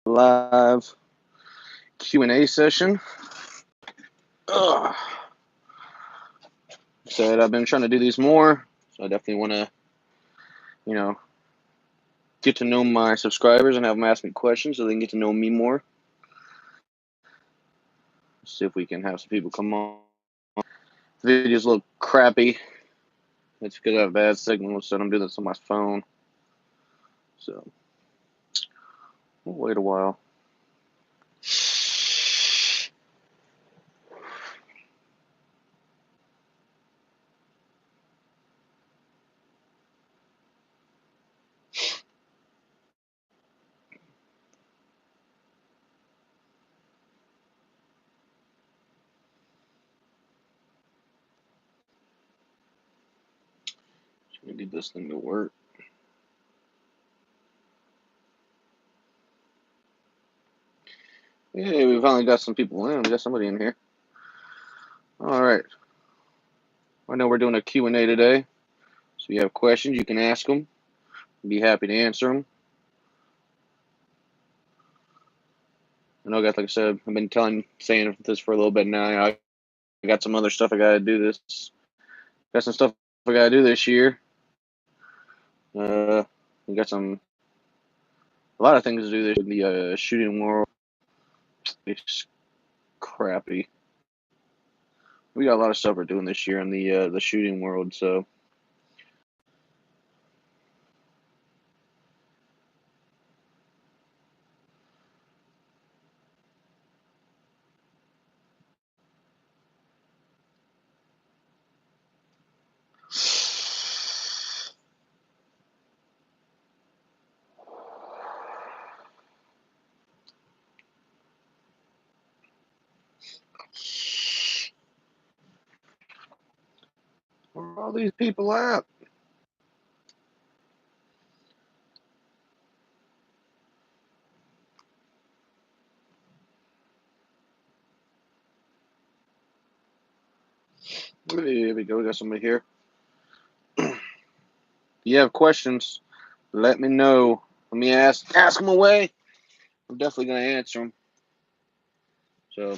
live Q&A session. Said I've been trying to do these more, so I definitely want to, get to know my subscribers and have them ask me questions so they can get to know me more. See if we can have some people come on. The videos look crappy. It's because I have bad signal, so I'm doing this on my phone. So we'll wait a while. We need this thing to work. Hey, we finally got some people in. We got somebody in here. All right. I know we're doing a Q&A today. So if you have questions, you can ask them. I'd be happy to answer them. I know, guys, like I said, I've been saying this for a little bit now. I got some other stuff I got to do this. Got some stuff I got to do this year. We got a lot of things to do this in the shooting world. It's crappy. We got a lot of stuff we're doing this year in the shooting world, so. Where are all these people at? Here we go. We got somebody here. If you have questions, let me know. Let me ask them away. I'm definitely going to answer them. So,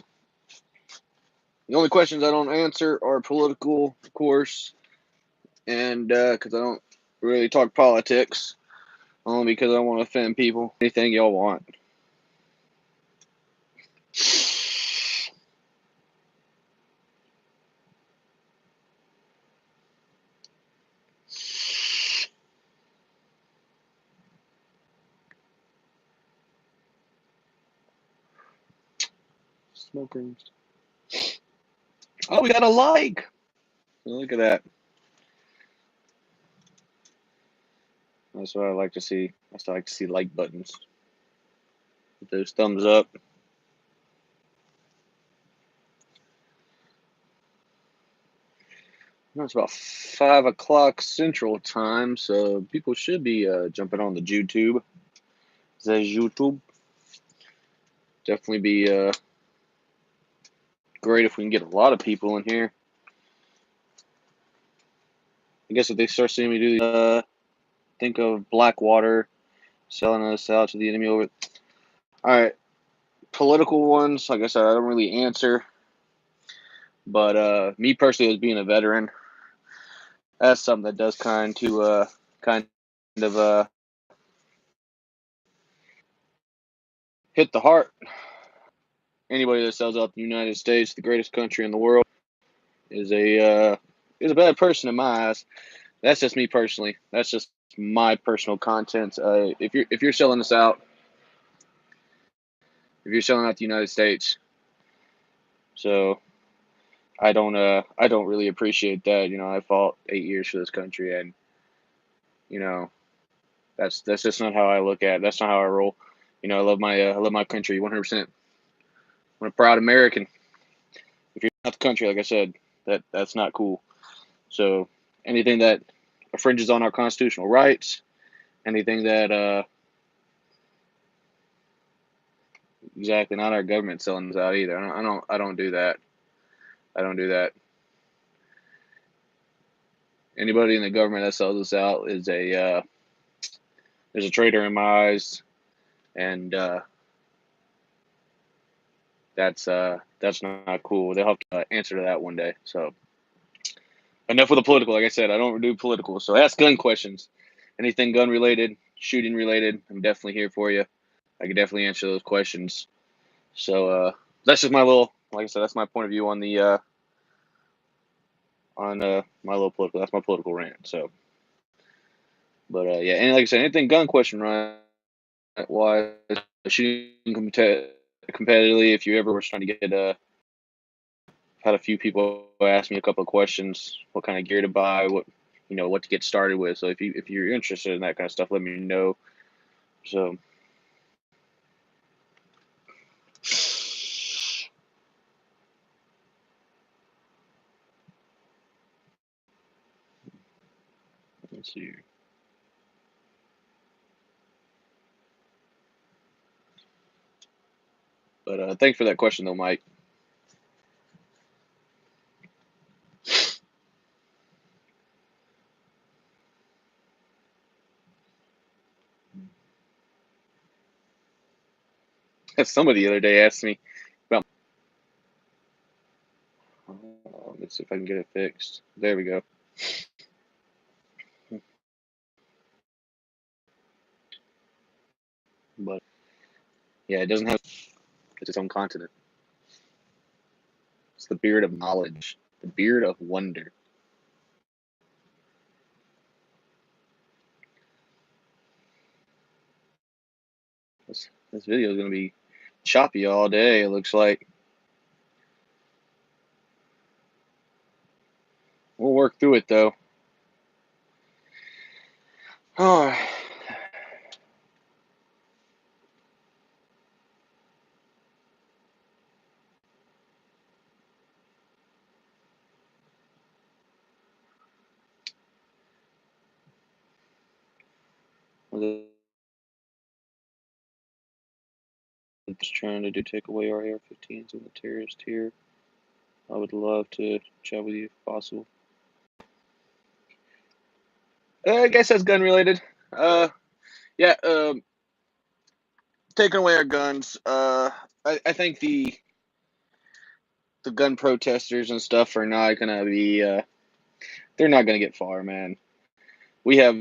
the only questions I don't answer are political, of course, and because I don't really talk politics, only because I don't want to offend people. Anything y'all want. Smokers. Oh, we got a like. Look at that. That's what I like to see. I still like to see like buttons. With those thumbs up. It's about 5 o'clock Central Time, so people should be jumping on the YouTube. Definitely be great if we can get a lot of people in here. I guess if they start seeing me do think of Blackwater selling us out to the enemy over. All right, political ones. Like I said, I don't really answer, but me personally, as being a veteran, that's something that does kind of hit the heart. Anybody that sells out the United States, the greatest country in the world, is a bad person in my eyes. That's just me personally. That's just my personal content. If you're selling us out, if you're selling out the United States, so I don't really appreciate that. I fought 8 years for this country, and that's just not how I look at it. That's not how I roll. I love my country 100%. I'm a proud American. If you're not the country, like I said, that's not cool. So anything that infringes on our constitutional rights, anything that exactly not our government selling us out either. I don't do that. I don't do that. Anybody in the government that sells us out is a traitor in my eyes, and that's not cool. They'll have to answer to that one day. So enough with the political. Like I said, I don't do political. So ask gun questions. Anything gun related, shooting related, I'm definitely here for you. I can definitely answer those questions. So that's just my little, like I said, that's my point of view on the my little political. That's my political rant. So, but yeah, and like I said, anything gun question wise, shooting competitively. If you ever were trying to get had a few people ask me a couple of questions, what kind of gear to buy, what to get started with. So if you're interested in that kind of stuff, let me know. So. Let's see. But thanks for that question, though, Mike. Somebody the other day asked me about. Let's see if I can get it fixed. There we go. But yeah, it doesn't have. It's its own continent. It's the beard of knowledge, the beard of wonder. This video is gonna be choppy all day. It looks like. We'll work through it though. Oh. Just trying to take away our AR-15s and the terrorist here. I would love to chat with you if possible. I guess that's gun related. Yeah. Taking away our guns. I think the gun protesters and stuff are not gonna be. They're not gonna get far, man. We have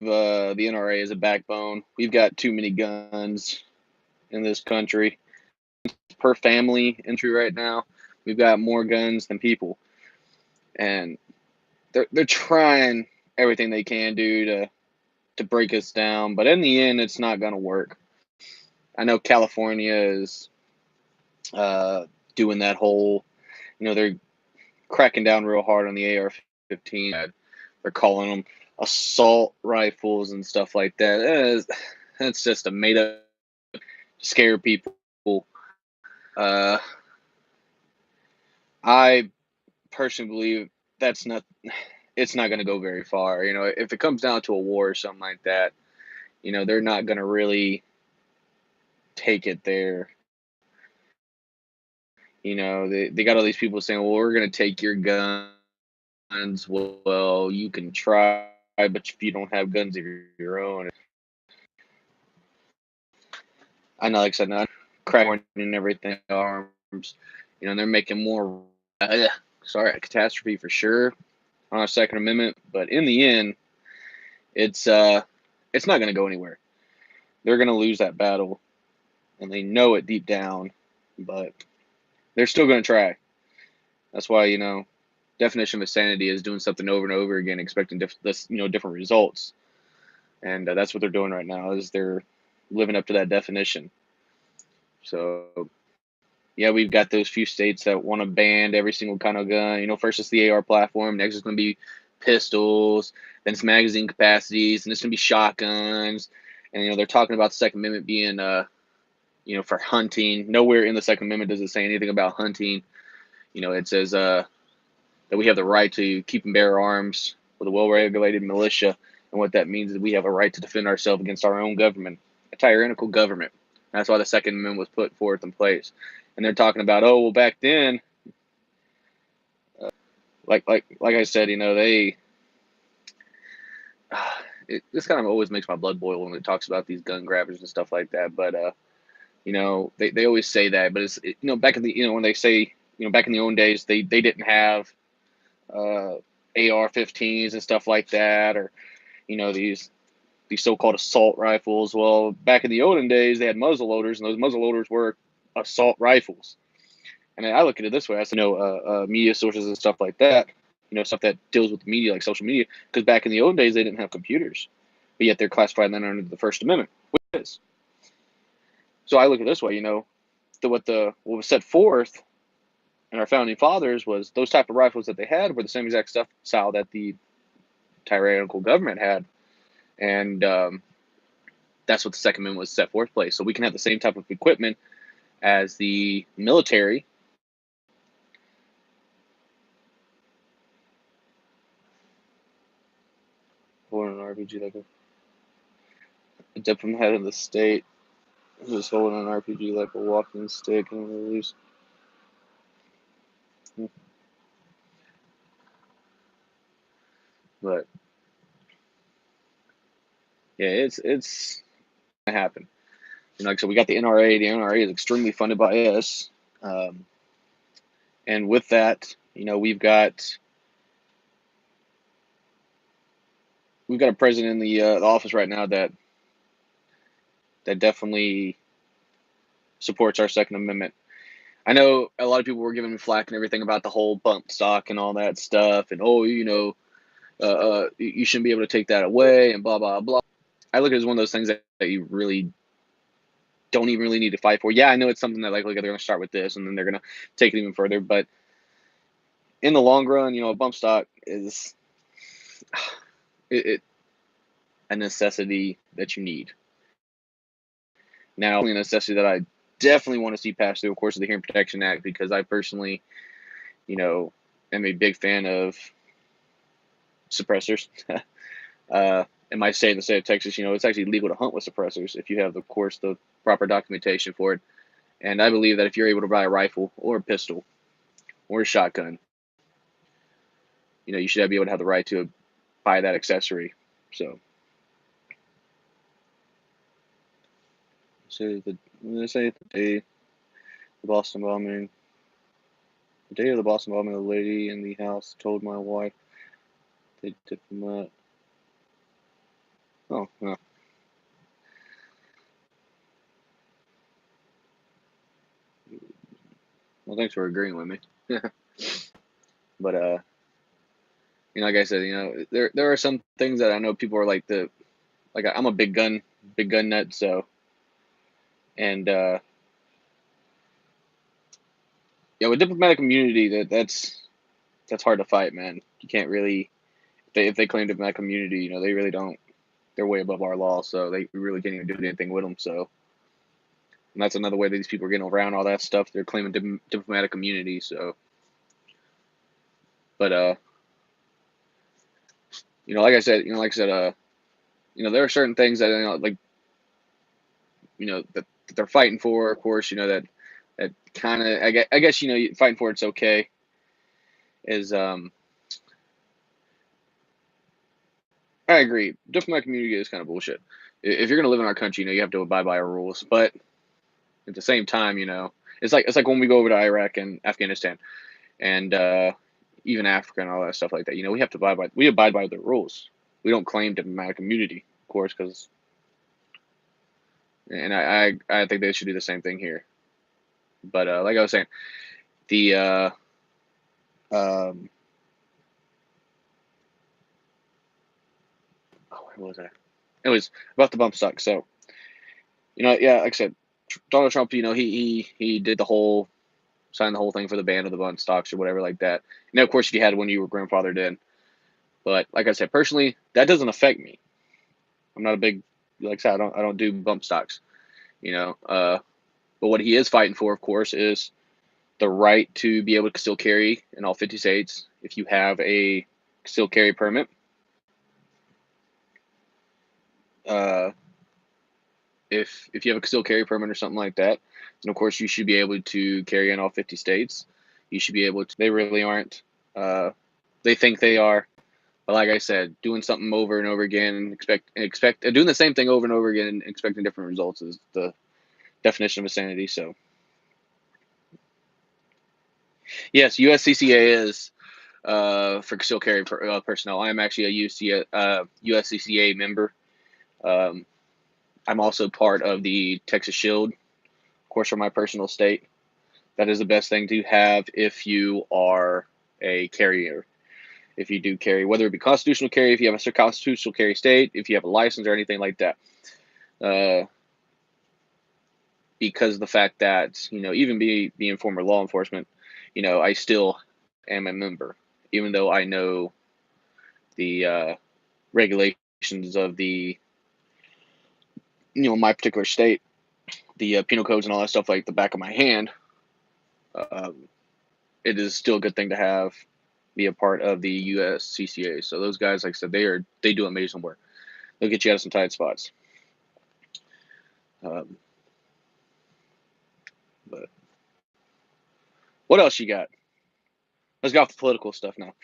the NRA as a backbone. We've got too many guns in this country per family entry right now. We've got more guns than people, and they're trying everything they can do to break us down. But in the end, it's not gonna work. I know California is doing that whole. They're cracking down real hard on the AR-15. They're calling them assault rifles and stuff like that. That's just a made up to scare people. I personally believe that's not. It's not going to go very far. If it comes down to a war or something like that, they're not going to really take it there. They got all these people saying, "Well, we're going to take your guns." Well, you can try, but if you don't have guns of your own, I know, like I said, not cracking and everything arms. They're making more. Sorry, a catastrophe for sure on our Second Amendment, but in the end, it's not going to go anywhere. They're going to lose that battle, and they know it deep down, but they're still going to try. That's why definition of insanity is doing something over and over again, expecting different results, and that's what they're doing right now. Is they're living up to that definition. So yeah, we've got those few states that want to ban every single kind of gun. First it's the AR platform, next it's going to be pistols, then it's magazine capacities, and it's going to be shotguns. And they're talking about the Second Amendment being for hunting. Nowhere in the Second Amendment does it say anything about hunting. It says that we have the right to keep and bear arms with a well-regulated militia, and what that means is we have a right to defend ourselves against our own government, a tyrannical government. That's why the Second Amendment was put forth in place. And they're talking about, oh, well, back then, like I said, this kind of always makes my blood boil when it talks about these gun grabbers and stuff like that. But They always say that, but back in the when they say back in the old days they didn't have uh, AR-15s and stuff like that, or these so-called assault rifles. Well, back in the olden days, they had muzzle loaders, and those muzzle loaders were assault rifles. And I look at it this way: I said, media sources and stuff like that, stuff that deals with media, like social media, because back in the olden days, they didn't have computers, but yet they're classified then under the First Amendment, which is. So I look at it this way: what was set forth in our founding fathers was those type of rifles that they had were the same exact style that the tyrannical government had, and that's what the Second Amendment was set forth place. So we can have the same type of equipment as the military. Holding an RPG like a diplomat of the state who's holding an RPG like a walking stick and release. But yeah, it's gonna happen. Like I said, we got the NRA. The NRA is extremely funded by us, and with that, we've got a president in the office right now that definitely supports our Second Amendment. I know a lot of people were giving me flack and everything about the whole bump stock and all that stuff, and you shouldn't be able to take that away and blah blah blah. I look at it as one of those things that you really don't even really need to fight for. Yeah, I know it's something that look, they're going to start with this and then they're going to take it even further, but in the long run, a bump stock is a necessity that you need. Now, a necessity that I definitely want to see passed through, of course, is the Hearing Protection Act, because I personally, am a big fan of suppressors. In my state, in the state of Texas, it's actually legal to hunt with suppressors if you have, of course, the proper documentation for it. And I believe that if you're able to buy a rifle or a pistol or a shotgun, you should be able to have the right to buy that accessory. So, say the day the Boston bombing, the day of the Boston bombing, the lady in the house told my wife they diplomat. Oh, no. Well, thanks for agreeing with me. But like I said, there are some things that I know people are like I'm a big gun nut, so, and with diplomatic immunity, that's hard to fight, man. You can't really, if they claim diplomatic immunity, they really don't. They're way above our law, so they really can't even do anything with them. So, and that's another way that these people are getting around all that stuff. They're claiming diplomatic immunity. So, but like I said, there are certain things that that they're fighting for. Of course, that kind of I guess fighting for it's okay. Is I agree. Diplomatic immunity is kind of bullshit. If you're gonna live in our country, you have to abide by our rules. But at the same time, it's like when we go over to Iraq and Afghanistan and even Africa and all that stuff like that. We have to abide by the rules. We don't claim diplomatic immunity, of course, because, and I think they should do the same thing here. But like I was saying, the what was that? It was about the bump stock. So, yeah, like I said, Donald Trump, he did signed the whole thing for the ban of the bump stocks or whatever like that. And of course, you had when you were grandfathered in. But like I said, personally, that doesn't affect me. I'm not a big, like I said, I don't do bump stocks, But what he is fighting for, of course, is the right to be able to still carry in all 50 states if you have a concealed carry permit. If you have a concealed carry permit or something like that, then of course you should be able to carry in all 50 states. You should be able to. They really aren't. They think they are, but like I said, doing something over and over again and expect doing the same thing over and over again and expecting different results is the definition of insanity. So yes, USCCA is for concealed carry personnel. I am actually a USCCA member. Um, I'm also part of the Texas Shield, of course, for my personal state. That is the best thing to have if you are a carrier. If you do carry, whether it be constitutional carry, if you have a constitutional carry state, if you have a license or anything like that. Because of the fact that, even being former law enforcement, I still am a member, even though I know the regulations of the, my particular state, the penal codes and all that stuff like the back of my hand. It is still a good thing to have, be a part of the USCCA. So those guys, like I said, they do amazing work. They'll get you out of some tight spots. But what else you got? Let's go off the political stuff now.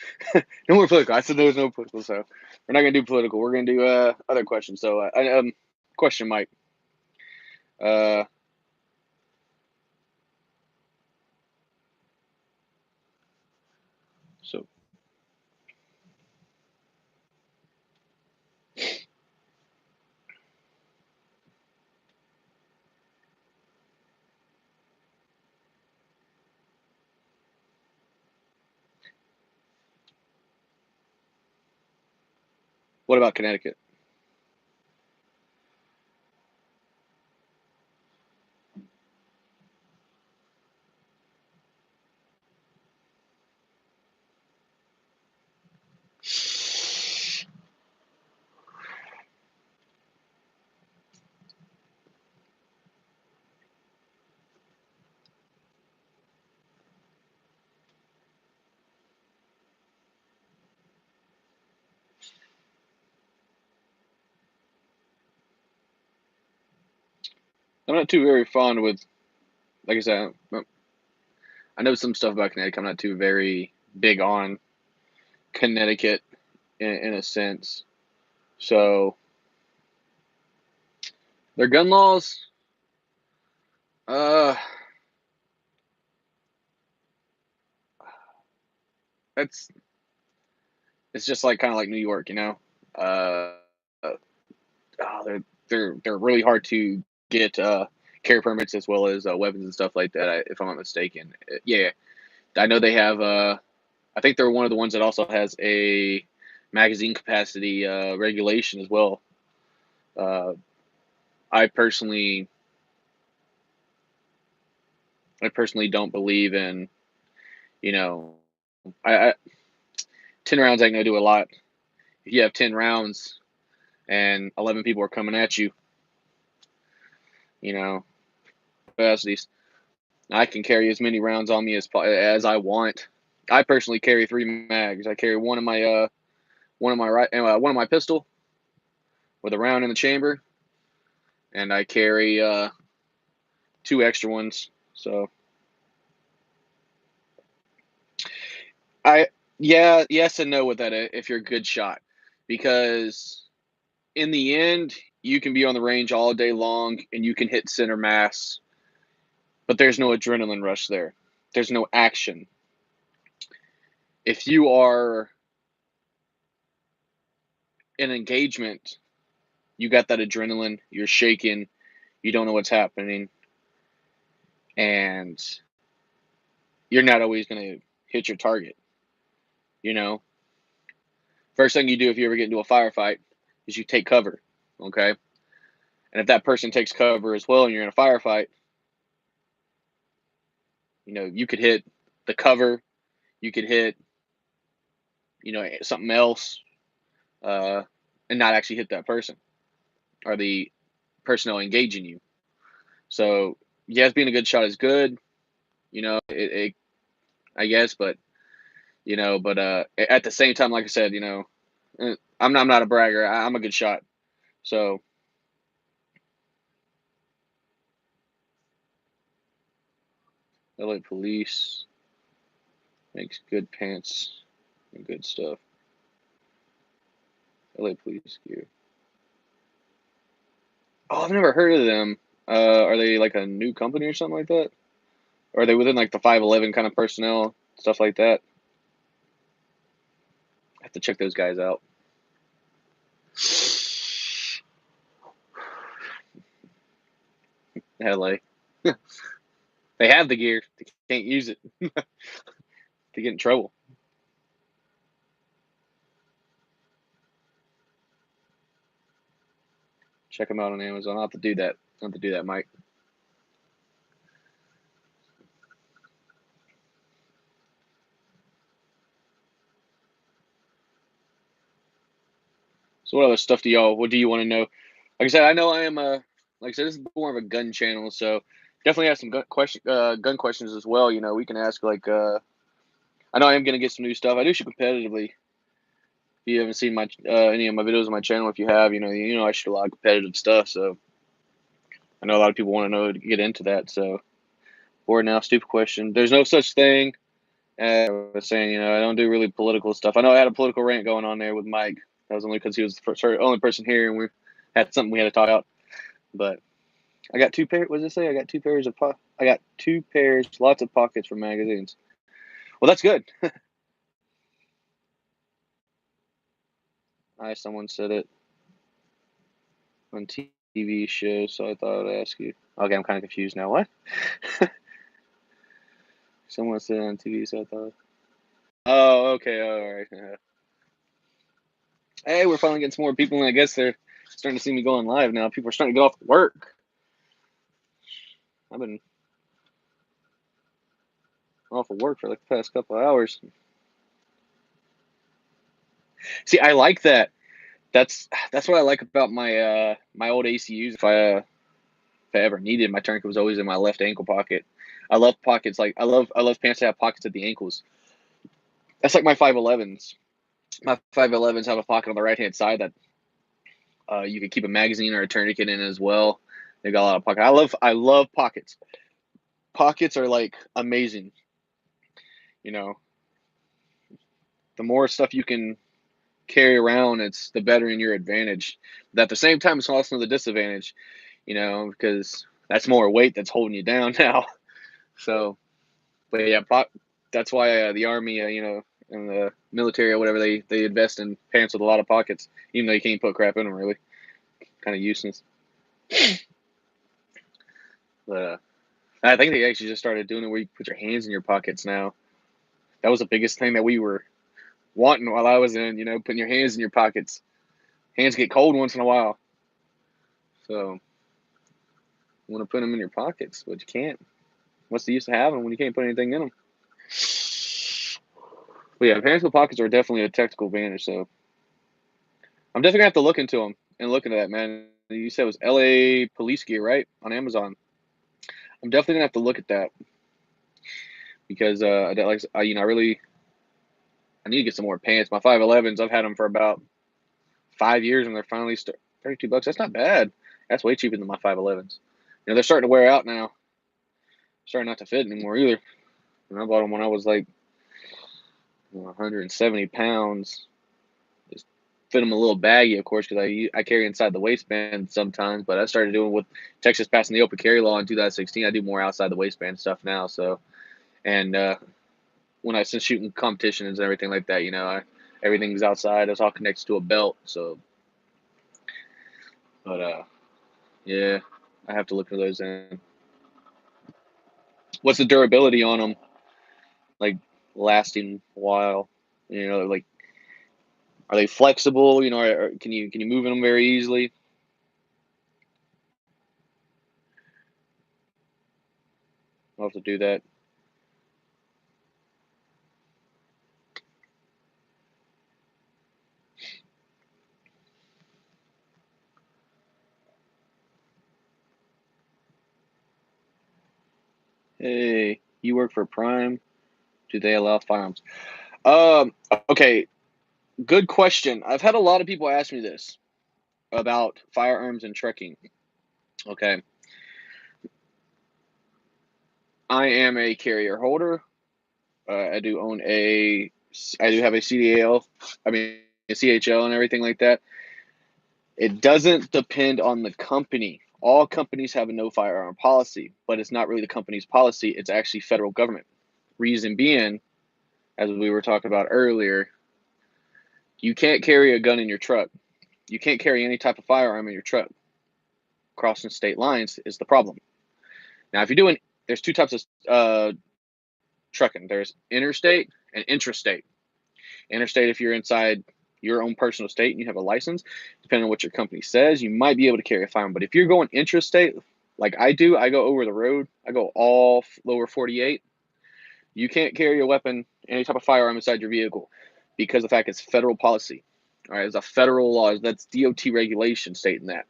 No more political. I said there was no political, so we're not gonna do political. We're gonna do other questions. So, question, Mike. So what about Connecticut? I'm not too very fond with, like I said, I know some stuff about Connecticut. I'm not too very big on Connecticut in a sense. So their gun laws, uh, that's it's just like kind of like New York, Uh, they're really hard to get carry permits as well as weapons and stuff like that. If I'm not mistaken, yeah, I know they have. I think they're one of the ones that also has a magazine capacity regulation as well. Uh, I personally, I personally don't believe in, you know, I 10 rounds ain't gonna do a lot. If you have 10 rounds and 11 people are coming at you, you know, capacities. I can carry as many rounds on me as I want. I personally carry 3 mags. I carry one in my one in my pistol with a round in the chamber, and I carry 2 extra ones. So I yeah, yes and no with that if you're a good shot, because in the end you can be on the range all day long and you can hit center mass, but there's no adrenaline rush there. There's no action. If you are in engagement, you got that adrenaline, you're shaking, you don't know what's happening, and you're not always going to hit your target. You know, first thing you do if you ever get into a firefight is you take cover. Okay. And if that person takes cover as well and you're in a firefight, you could hit the cover, you could hit, something else, uh, and not actually hit that person or the personnel engaging you. So, yes, being a good shot is good, I guess, but at the same time, like I said, I'm not a bragger. I'm a good shot. So LA Police makes good pants and good stuff. LA Police gear. Oh, I've never heard of them. Are they like a new company or something like that? Or are they within like the 511 kind of personnel, stuff like that? I have to check those guys out. LA. They have the gear. They can't use it. They get in trouble. Check them out on Amazon. I'll have to do that. I'll have to do that, Mike. So what other stuff what do you want to know? Like I said, I know I am like I said, this is more of a gun channel, so definitely have some gun questions as well. You know, we can ask like I know I am gonna get some new stuff. I do shoot competitively. If you haven't seen my any of my videos on my channel, if you have, you know I shoot a lot of competitive stuff. So I know a lot of people want to know to get into that. So for now, stupid question. There's no such thing as I was saying. You know, I don't do really political stuff. I know I had a political rant going on there with Mike. That was only because he was the only person here, and we had something we had to talk about. But I got two pairs. What does it say? I got two pairs of I got two pairs, lots of pockets for magazines. Well, that's good. Someone said it on TV show, so I thought I'd ask you. Okay, I'm kind of confused now. What? Someone said it on TV, so I thought. Oh, okay. All right. Yeah. Hey, we're finally getting some more people, and I guess they're starting to see me going live now. People are starting to get off work. I've been off of work for like the past couple of hours. See, I like that. That's what I like about my my old ACUs. If I ever needed, my tourniquet was always in my left ankle pocket. I love pockets. Like I love pants that have pockets at the ankles. That's like my 511s. My 511s have a pocket on the right hand side that you can keep a magazine or a tourniquet in as well. They got a lot of pockets. I love pockets. Pockets are like amazing. You know, the more stuff you can carry around, it's the better in your advantage. But at the same time, it's also the disadvantage. You know, because that's more weight that's holding you down now. So, but yeah, that's why the army, you know, and the military or whatever, they invest in pants with a lot of pockets, even though you can't put crap in them. Really, kind of useless. But I think they actually just started doing it where you put your hands in your pockets now. That was the biggest thing that we were wanting while I was in, you know, putting your hands in your pockets. Hands get cold once in a while, so you want to put them in your pockets, but you can't. What's the use of having them when you can't put anything in them? But yeah, pants with pockets are definitely a technical advantage. So I'm definitely gonna have to look into them and look into that, man. You said it was LA police gear, right? On Amazon. I'm definitely gonna have to look at that because you know, I need to get some more pants. My 511s, I've had them for about 5 years, and they're finally $32. That's not bad. That's way cheaper than my 511s. You know, they're starting to wear out now. Starting not to fit anymore either. And I bought them when I was like 170 pounds. Just fit them a little baggy, of course, because I carry inside the waistband sometimes. But I started doing with Texas passing the open carry law in 2016. I do more outside the waistband stuff now. So, and when I since shooting competitions and everything like that, you know, everything's outside. It's all connected to a belt. So, but yeah, I have to look for those in. What's the durability on them? Like lasting a while? You know, like are they flexible? You know, can you move in them very easily? I'll have to do that. Hey, you work for Prime? Do they allow firearms? Um, okay, good question. I've had a lot of people ask me this about firearms and trekking. Okay, I am a carrier holder. I do own I do have a CDL. I mean, a CHL and everything like that. It doesn't depend on the company. all companies have a no firearm policy, but it's not really the company's policy. It's actually federal government. Reason being, as we were talking about earlier, you can't carry a gun in your truck. You can't carry any type of firearm in your truck. Crossing state lines is the problem. Now, if you're doing, there's two types of trucking. There's interstate and intrastate. Interstate, if you're inside your own personal state and you have a license, depending on what your company says, you might be able to carry a firearm. But if you're going intrastate, like I do, I go over the road, I go all lower 48, you can't carry a weapon, any type of firearm inside your vehicle because of the fact it's federal policy. All right, it's a federal law. That's DOT regulation stating that.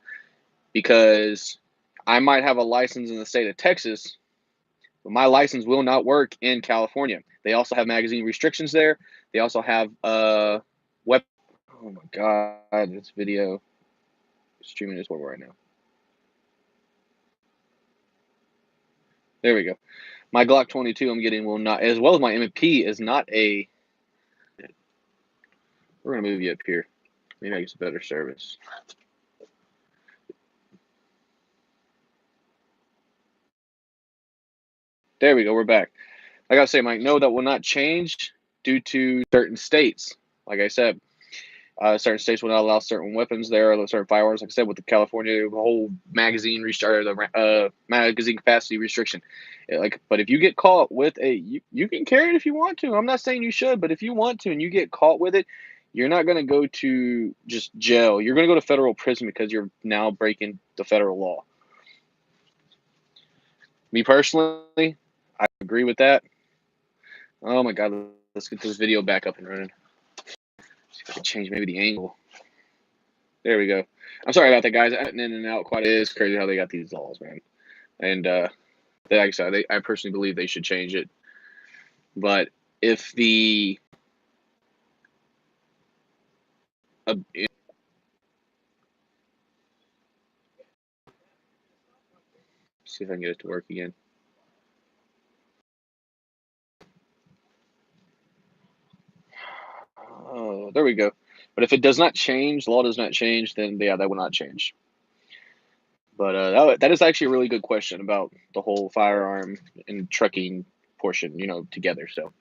Because I might have a license in the state of Texas, but my license will not work in California. They also have magazine restrictions there. They also have weapon. Oh my God, this video streaming this one right now. There we go. My Glock 22 I'm getting will not, as well as my M&P is not a. We're gonna move you up here. Maybe I get some better service. There we go. We're back. I gotta say, Mike, no, that will not change due to certain states. Like I said, certain states will not allow certain weapons there, certain firearms. Like I said, with the California, the whole magazine magazine capacity restriction. But if you get caught with you can carry it if you want to. I'm not saying you should, but if you want to and you get caught with it, you're not going to go to just jail. You're going to go to federal prison because you're now breaking the federal law. Me personally, I agree with that. Oh my God, let's get this video back up and running. See if I can change maybe the angle. There we go. I'm sorry about that, guys. I'm in and out quite. It is crazy how they got these laws, man. And like I said, I personally believe they should change it. But if the see if I can get it to work again. Oh, there we go. But if it does not change, the law does not change, then yeah, that will not change. But that is actually a really good question about the whole firearm and trucking portion, together. So,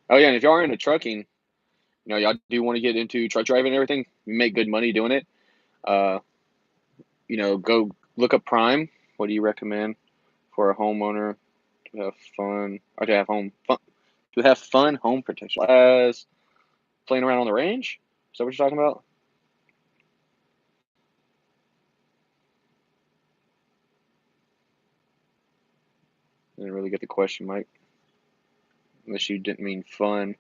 oh yeah, and if y'all are into trucking, y'all do want to get into truck driving and everything, you make good money doing it. Go look up Prime. What do you recommend for a homeowner to have fun or to have fun home protection as playing around on the range? Is that what you're talking about? I didn't really get the question, Mike. Unless you didn't mean fun.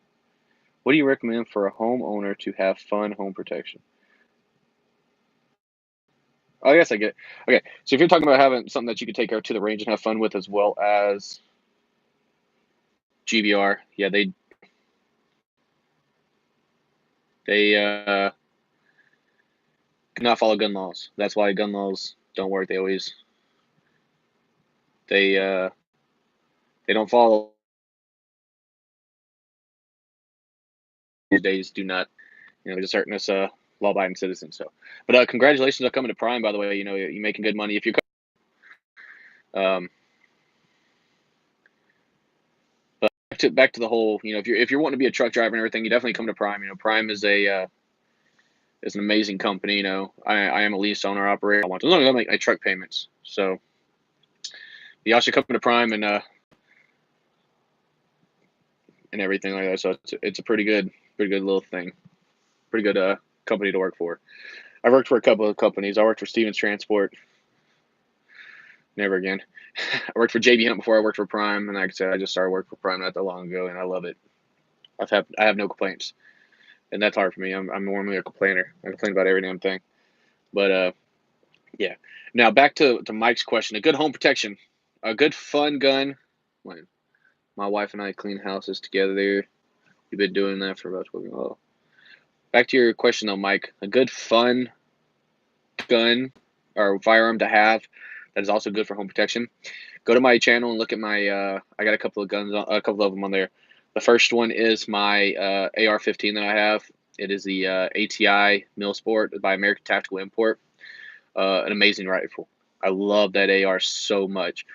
What do you recommend for a homeowner to have fun home protection? Oh, I guess I get it. Okay, so if you're talking about having something that you could take out to the range and have fun with as well as GVR, yeah, they cannot follow gun laws. That's why gun laws don't work. They don't follow these days. Do not, just hurting us law-abiding citizens. So, but congratulations on coming to Prime. By the way, you're making good money if you're. But back to the whole, if you're wanting to be a truck driver and everything, you definitely come to Prime. Prime is an amazing company. I am a lease owner operator. As long as I make my truck payments. So y'all should come to Prime and everything like that. So it's a pretty good little thing. Pretty good company to work for. I've worked for a couple of companies. I worked for Stevens Transport. Never again. I worked for JB Hunt before I worked for Prime, and like I said, I just started working for Prime not that long ago, and I love it. I have no complaints, and that's hard for me. I'm normally a complainer. I complain about every damn thing. But yeah. Now back to Mike's question. A good home protection, a good fun gun. My wife and I clean houses together. We've been doing that for about 12 years. Oh. Back to your question though, Mike. A good fun gun or firearm to have that is also good for home protection. Go to my channel and look at my. I got a couple of guns, a couple of them on there. The first one is my AR-15 that I have. It is the ATI Millsport by American Tactical Import. An amazing rifle. I love that AR so much.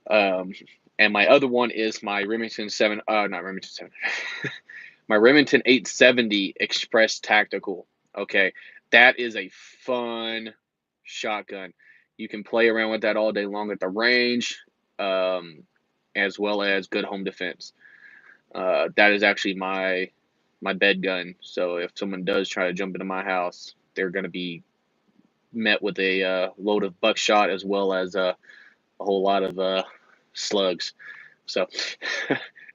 Um, and my other one is my Remington 7, not Remington 7, my Remington 870 Express Tactical. Okay, that is a fun shotgun. You can play around with that all day long at the range, um, as well as good home defense. That is actually my bed gun. So if someone does try to jump into my house, they're going to be met with a load of buckshot as well as a whole lot of slugs. So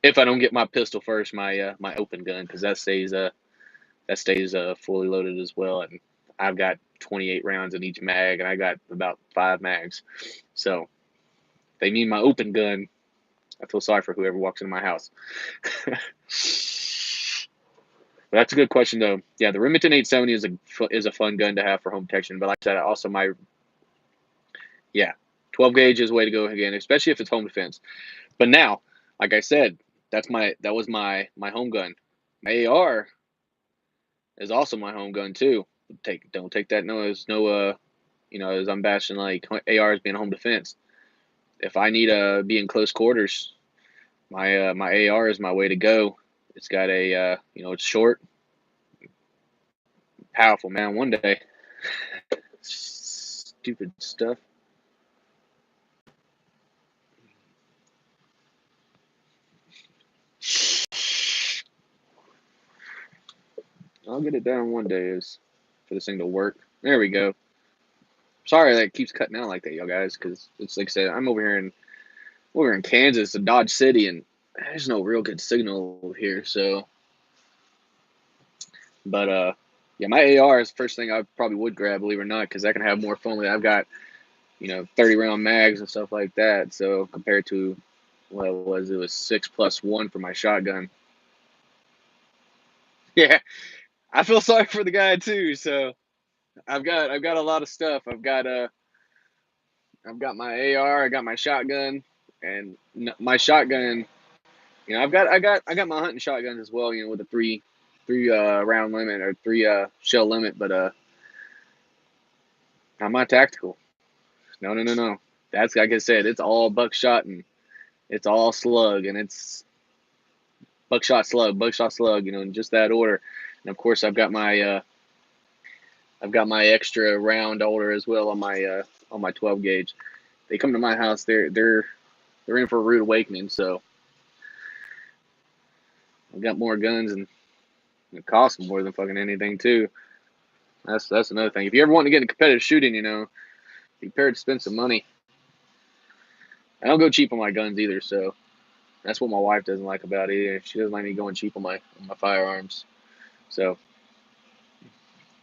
if I don't get my pistol first, my open gun, because that stays fully loaded as well, and I've got 28 rounds in each mag, and I got about 5 mags. So if they need my open gun, I feel sorry for whoever walks into my house. But that's a good question, though. Yeah, the Remington 870 is a fun gun to have for home protection. But like I said, also 12 gauge is the way to go again, especially if it's home defense. But now, like I said, that was my home gun. My AR is also my home gun too. Don't take that as I'm bashing like ARs being home defense. If I need to be in close quarters, my AR is my way to go. It's got it's short, powerful, man. One day, stupid stuff. I'll get it done one day. Is for this thing to work. There we go. Sorry that it keeps cutting out like that, y'all guys, because it's like I said, I'm over in Kansas, in Dodge City, and there's no real good signal here. So, but yeah, my AR is the first thing I probably would grab, believe it or not, because I can have more fun with it. I've got 30 round mags and stuff like that. So compared to what it was 6+1 for my shotgun. Yeah, I feel sorry for the guy too. So I've got a lot of stuff. I've got my AR, I got my shotgun, and my shotgun. I got my hunting shotguns as well. With a three round limit or three shell limit, but not my tactical. No, no, no, no. That's like I said, it's all buckshot and it's all slug and it's buckshot slug. In just that order. And of course, I've got my extra round order as well on my 12 gauge. They come to my house, they're in for a rude awakening. So I've got more guns and it costs more than fucking anything too. That's another thing. If you ever want to get into competitive shooting, be prepared to spend some money. I don't go cheap on my guns either, so that's what my wife doesn't like about it either. She doesn't like me going cheap on my firearms. So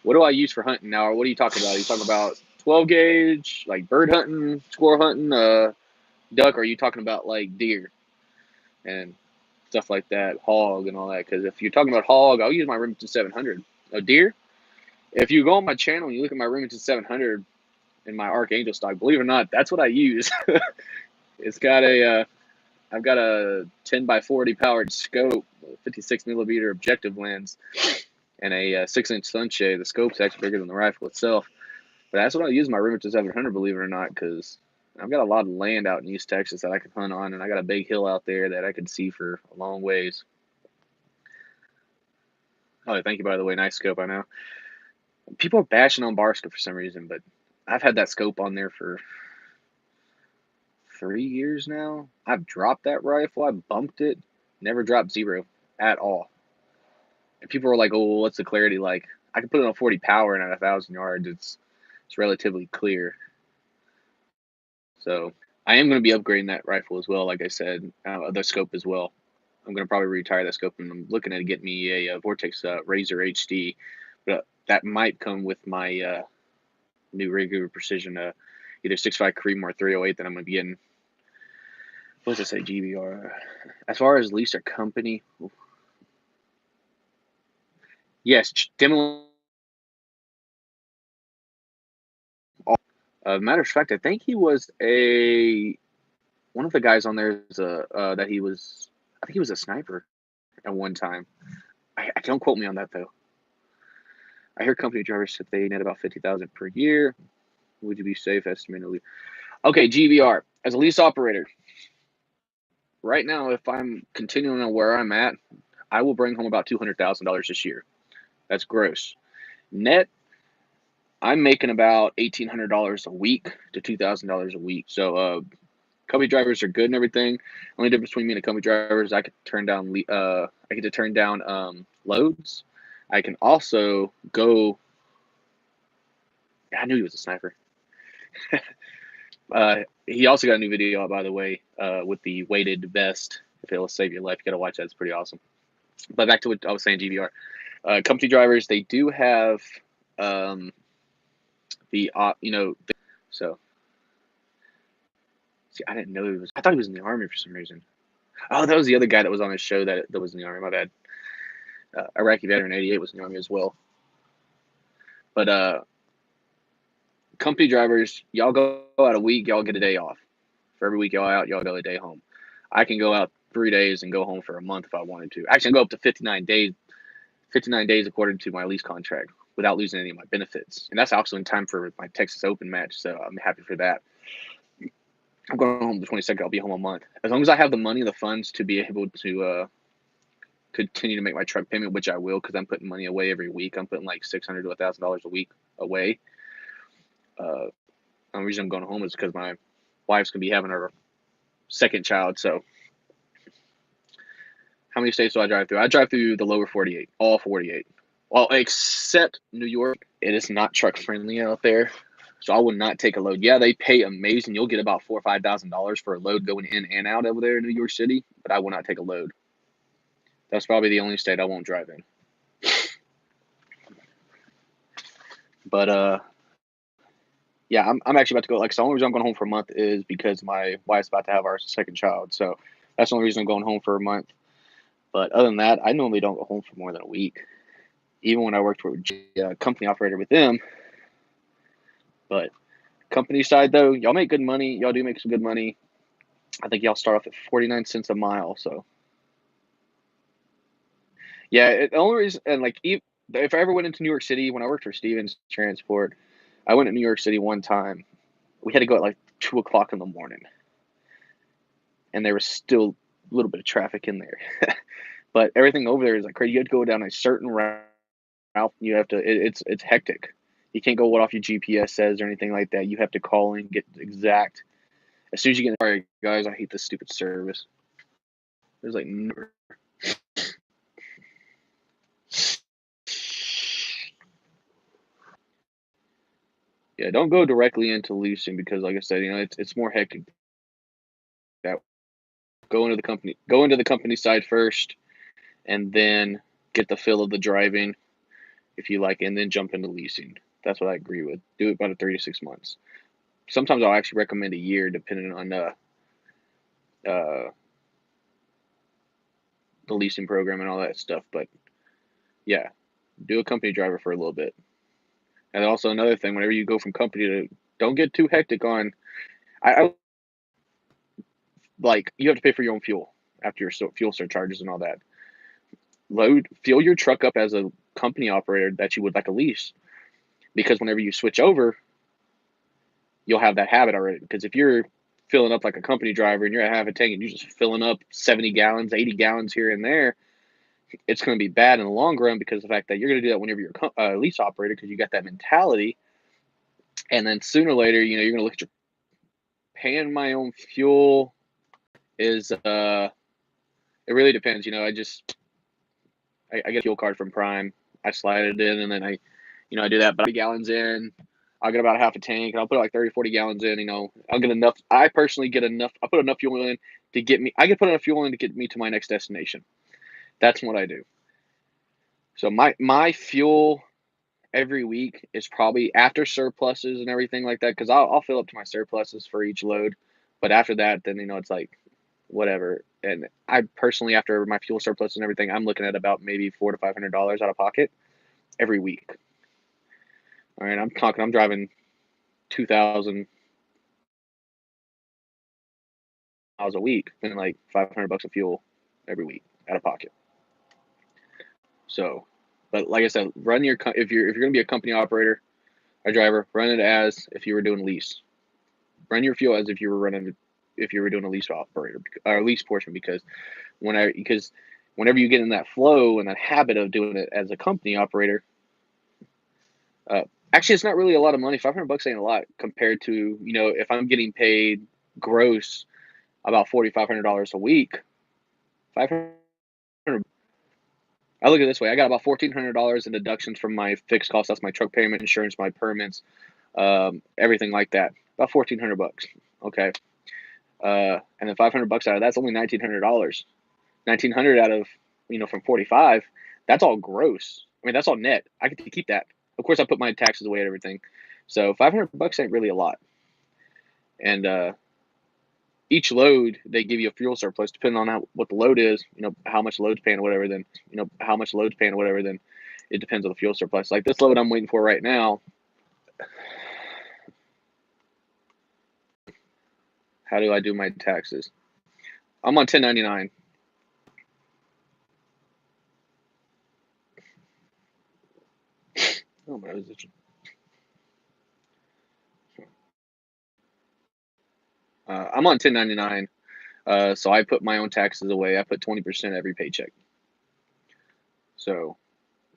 what do I use for hunting now? Or what are you talking about? Are you talking about 12 gauge, like bird hunting, squirrel hunting, duck? Or are you talking about like deer and stuff like that, hog and all that? Because if you're talking about hog, I'll use my Remington 700. A deer, if you go on my channel and you look at my Remington 700 and my Archangel stock, believe it or not, that's what I use. It's got I've got a 10x40 powered scope, 56 millimeter objective lens, and a 6-inch sunshade. The scope's actually bigger than the rifle itself. But that's what I use my Remington 700, believe it or not, because I've got a lot of land out in East Texas that I can hunt on, and I got a big hill out there that I can see for a long ways. Oh, thank you, by the way. Nice scope, I know. People are bashing on Barscope for some reason, but I've had that scope on there for 3 years now. I've dropped that rifle. I bumped it. Never dropped zero at all. And people are like, "Oh, well, what's the clarity like?" I can put it on 40 power and at 1,000 yards, it's relatively clear. So I am going to be upgrading that rifle as well. Like I said, the scope as well. I'm going to probably retire that scope, and I'm looking at getting me a Vortex Razor HD, but that might come with my new regular precision, either 6.5 Creedmoor or 308 that I'm going to be getting. What does it say, GBR? As far as lease or company, yes, Demolition. Matter of fact, I think he was one of the guys on there is that he was. I think he was a sniper at one time. I don't quote me on that though. I hear company drivers said they net about 50,000 per year. Would you be safe estimating? Okay, GVR. As a lease operator, right now, if I'm continuing on where I'm at, I will bring home about $200,000 this year. That's gross. Net, I'm making about $1,800 a week to $2,000 a week. So, company drivers are good and everything. Only difference between me and a company driver is I get to turn down loads. I can also go. I knew he was a sniper. He also got a new video out, by the way, with the weighted vest. If it'll save your life, you gotta watch that. It's pretty awesome. But back to what I was saying, GVR. Company drivers, they do have so. See, I didn't know he was. I thought he was in the army for some reason. Oh, that was the other guy that was on his show that was in the army. My bad. Iraqi veteran 88 was in the army as well. But company drivers, y'all go out a week, y'all get a day off. For every week y'all out, y'all go a day home. I can go out 3 days and go home for a month if I wanted to. Actually, I can go up to 59 days. 59 days according to my lease contract without losing any of my benefits. And that's also in time for my Texas Open match, so I'm happy for that. I'm going home the 22nd. I'll be home a month. As long as I have the money, the funds to be able to continue to make my truck payment, which I will, because I'm putting money away every week. I'm putting like $600 to $1,000 a week away. The only reason I'm going home is because my wife's going to be having her second child. So how many states do I drive through? I drive through the lower 48, all 48. Well, except New York. It is not truck friendly out there. So I would not take a load. Yeah, they pay amazing. You'll get about $4,000 or $5,000 for a load going in and out over there in New York City, but I will not take a load. That's probably the only state I won't drive in. But yeah, I'm actually about to go. Like, the only reason I'm going home for a month is because my wife's about to have our second child. So that's the only reason I'm going home for a month. But other than that, I normally don't go home for more than a week. Even when I worked with a company operator with them. But company side, though, y'all make good money. Y'all do make some good money. I think y'all start off at 49 cents a mile. So, yeah, the only reason, and like, if I ever went into New York City, when I worked for Stevens Transport, I went to New York City one time. We had to go at like 2 o'clock in the morning. And there was still a little bit of traffic in there. But everything over there is like crazy. You have to go down a certain route. You have to, it's hectic. You can't go what off your GPS says or anything like that. You have to call and get exact. As soon as you get, sorry guys, I hate this stupid service. There's like never. Yeah, don't go directly into leasing because, like I said, it's more hectic. That go into the company side first, and then get the feel of the driving, if you like, and then jump into leasing. That's what I agree with. Do it about 3 to 6 months. Sometimes I'll actually recommend a year, depending on the leasing program and all that stuff. But yeah, do a company driver for a little bit. And also another thing, whenever you go from company to, don't get too hectic on. I like, you have to pay for your own fuel after your fuel surcharges and all that. Fill your truck up as a company operator that you would like a lease, because whenever you switch over, you'll have that habit already. Because if you're filling up like a company driver and you're at half a tank and you're just filling up 70 gallons, 80 gallons here and there, it's going to be bad in the long run, because of the fact that you're going to do that whenever you're a lease operator, because you got that mentality. And then sooner or later, you're going to look at your paying my own fuel is, it really depends. I get a fuel card from Prime. I slide it in, and then I do that. But I put gallons in. I'll get about half a tank, and I'll put like 30, 40 gallons in. I'll get enough. I personally get enough. I put enough fuel in to get me. I can put enough fuel in to get me to my next destination. That's what I do. So my fuel every week is probably after surpluses and everything like that, because I'll fill up to my surpluses for each load. But after that, then it's like whatever. And I personally, after my fuel surplus and everything, I'm looking at about maybe $400 to $500 out of pocket every week. All right, I'm driving 2,000 miles a week and like $500 of fuel every week out of pocket. So But like I said, run your if you're going to be a company operator, a driver, run it as if you were doing lease. Run your fuel as if you were doing a lease operator or lease portion, because whenever you get in that flow and that habit of doing it as a company operator, actually it's not really a lot of money. $500 ain't a lot compared to, if I'm getting paid gross about $4,500 a week. 500. I look at it this way: I got about $1,400 in deductions from my fixed costs. That's my truck payment, insurance, my permits, everything like that. About $1,400. Okay. And then $500 out of that's only $1,900. 1,900 out of, from 45, that's all gross. I mean, that's all net. I get to keep that. Of course, I put my taxes away and everything. So $500 ain't really a lot. And each load, they give you a fuel surplus depending on what the load is. How much load's paying or whatever. Then how much load's paying or whatever. Then it depends on the fuel surplus. Like this load I'm waiting for right now. How do I do my taxes? I'm on 1099. Oh, my position. I'm on 1099. So I put my own taxes away. I put 20% every paycheck. So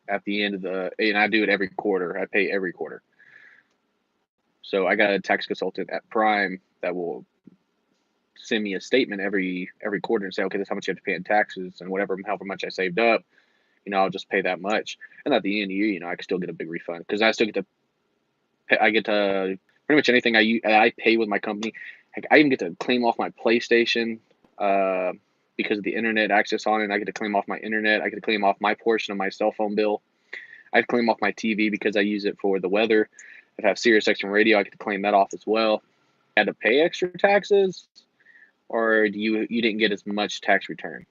at the end of and I do it every quarter. I pay every quarter. So I got a tax consultant at Prime that will send me a statement every quarter and say, okay, this is how much you have to pay in taxes, and however much I saved up, I'll just pay that much. And at the end of the year, I can still get a big refund because I still get to pay, I get to pretty much anything I pay with my company. I even get to claim off my PlayStation because of the internet access on it. I get to claim off my internet. I get to claim off my portion of my cell phone bill. I can claim off my TV because I use it for the weather. If I have Sirius XM radio, I get to claim that off as well. I had to pay extra taxes, or you didn't get as much tax return?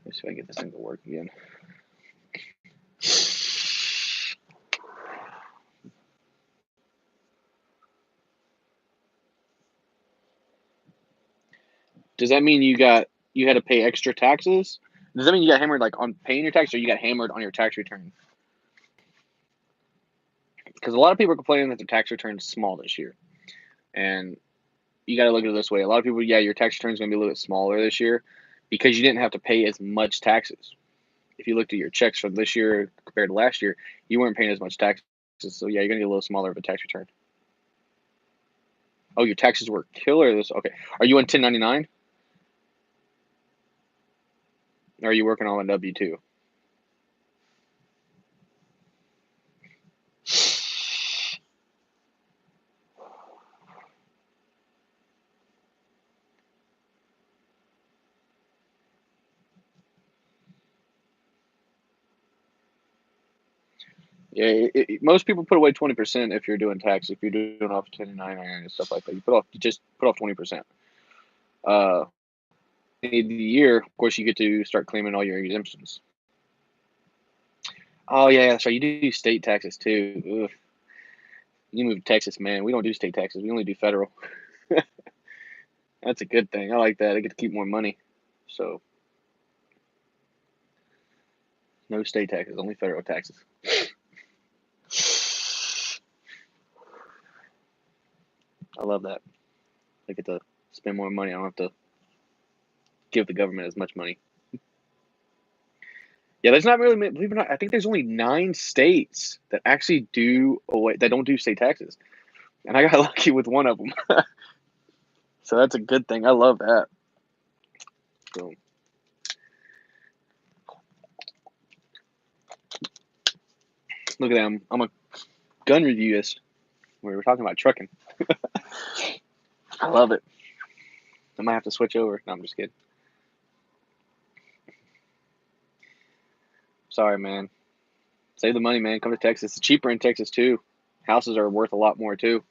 Let's see if I get this thing to work again. Does that mean you had to pay extra taxes? Does that mean you got hammered like on paying your tax, or you got hammered on your tax return? Because a lot of people are complaining that their tax return is small this year, and you got to look at it this way. A lot of people, your tax return is going to be a little bit smaller this year because you didn't have to pay as much taxes. If you looked at your checks from this year compared to last year, you weren't paying as much taxes. So you're going to get a little smaller of a tax return. Oh, your taxes were killer this. Okay, are you on 1099? Or are you working on a W-2? Yeah, most people put away 20% if you're doing tax. If you're doing off 1099 and stuff like that, you just put off 20%. In the year, of course, you get to start claiming all your exemptions. Oh yeah, that's right. You do state taxes too. Ugh. You move to Texas, man. We don't do state taxes. We only do federal. That's a good thing. I like that. I get to keep more money. So no state taxes, only federal taxes. I love that. I get to spend more money. I don't have to give the government as much money. Yeah, there's not really, believe it or not, I think there's only 9 states that actually that don't do state taxes. And I got lucky with one of them. So that's a good thing. I love that. So, look at that. I'm a gun reviewist. We were talking about trucking. I love it. I might have to switch over. No, I'm just kidding. Sorry, man. Save the money, man. Come to Texas. It's cheaper in Texas, too. Houses are worth a lot more, too.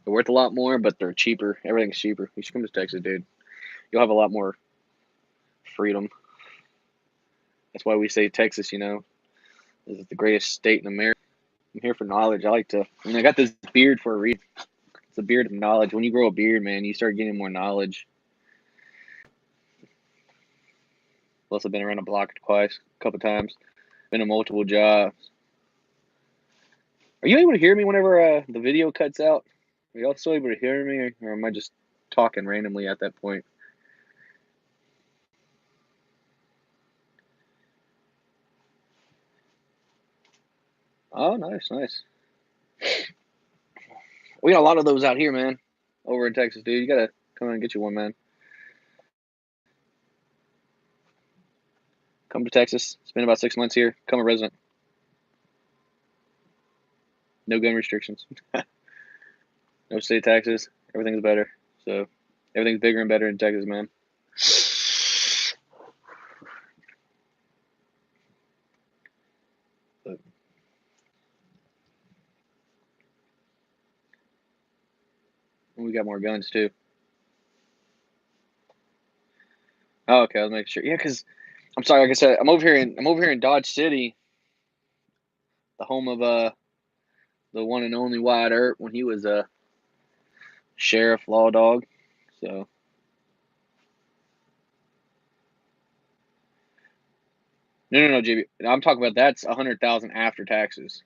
They're worth a lot more, but they're cheaper. Everything's cheaper. You should come to Texas, dude. You'll have a lot more freedom. That's why we say Texas, is the greatest state in America. I'm here for knowledge. I got this beard for a reason. It's a beard of knowledge. When you grow a beard, man, you start getting more knowledge. Plus, I've been around the block twice, a couple times. Been to multiple jobs. Are you able to hear me whenever the video cuts out? Are y'all still able to hear me, or am I just talking randomly at that point? Oh, nice, nice. We got a lot of those out here, man. Over in Texas, dude. You gotta come and get you one, man. Come to Texas. Spend about 6 months here. Become a resident. No gun restrictions. No state taxes. Everything's better. So everything's bigger and better in Texas, man. But we got more guns too. Oh, okay. I'll make sure. Yeah, because I'm sorry. Like I said, I'm over here in Dodge City, the home of the one and only Wyatt Earp when he was a sheriff law dog. So no, JB. I'm talking about that's 100,000 after taxes.